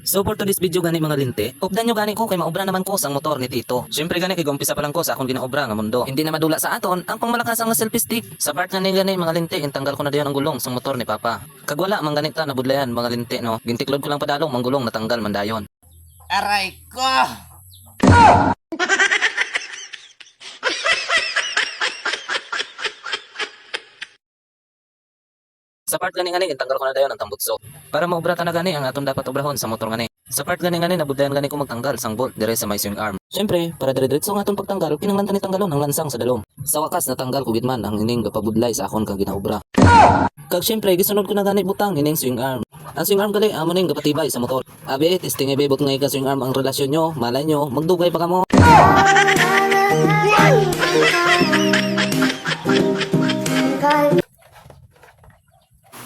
So for today's video gani mga linte, updan nyo gani ko kay maobra naman ko sang motor ni Tito. Syempre gani kay gumpisa pa lang ko sa akong ginaobra nga mundo. Hindi na madula sa aton ang pangmalakas nga selfie stick. Sa part nga ni gani mga linte, intanggal ko na diyon ang gulong sang motor ni Papa. Kagwala man ganita na budlayan mga linte no. Gintiklod ko lang padalong manggulong natanggal man dayon. Aray ko! Sa part gani intanggal ko na dayon ang tambutso. Para maobra ta na gani ang aton dapat obrahon sa motor gani. Sa part gani nabudlayan gani ko magtanggal sang bolt dire sa may swing arm. Syempre, para dire-diretso ang aton pagtanggal, kinanglan ta ni tanggalon ang lansang sa dalom. Sa wakas natanggal ko gid man ang ining gapabudlay sa akon kang ginaobra. Kag syempre gisunod ko na gani butang ining swing arm. Ang swing arm gali amo ning gapatibay sa motor. Abi, testing ibebot ngay ka swing arm ang relasyon nyo, malay nyo, magdugay pa kamo.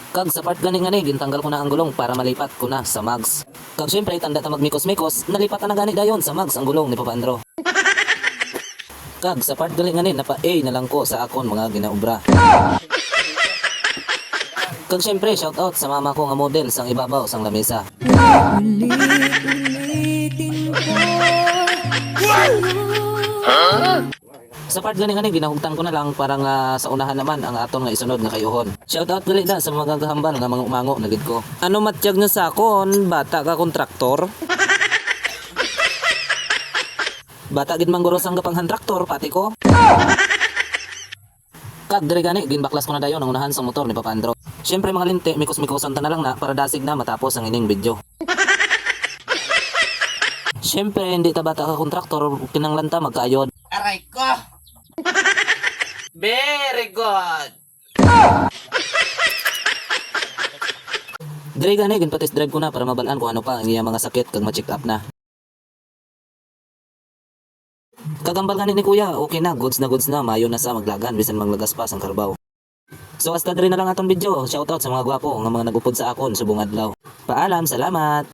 Kag sa part gani gintanggal ko na ang gulong para malipat ko na sa mags. Kag syempre tanda ta magmikos-mikos, nalipat na gani dayon sa mags ang gulong ni Papa Andro. Kag sa part gali napa-A na lang ko sa akon mga ginaobra. Kag syempre shout out sa mama ko nga model sang ibabaw sang lamesa. Sa part gani ginahugtan ko na lang para nga sa unahan naman ang aton nga isunod nga kayuhon. Shout out gali na sa mga gahambal nga mga umango na gid ko. Ano matyag nga sa akon, bata ka kontraktor? Bata gid mangguros ang gapanghan traktor pati ko. Kag dire gani ginbaklas ko na dayon ang unahan sa motor ni Papa Andro. Syempre mga linte, mikos-mikosan ta na lang na para dasig na matapos ang ining video. Syempre hindi ta bata ka kontraktor, kinanglan ta magkaayod. Aray ko! Very good! Dire gani ginpa-test drive ko na para mabalaan ko ano pa ang iya mga sakit kag ma-check up na. Kagambal gani ni kuya, okay na, goods na, mayo na sa maglagan bisan manglagas pa sang karbaw. So hasta dire na lang aton video. Shoutout sa mga gwapo nga mga nagupod sa akon subong adlaw. Paalam, salamat.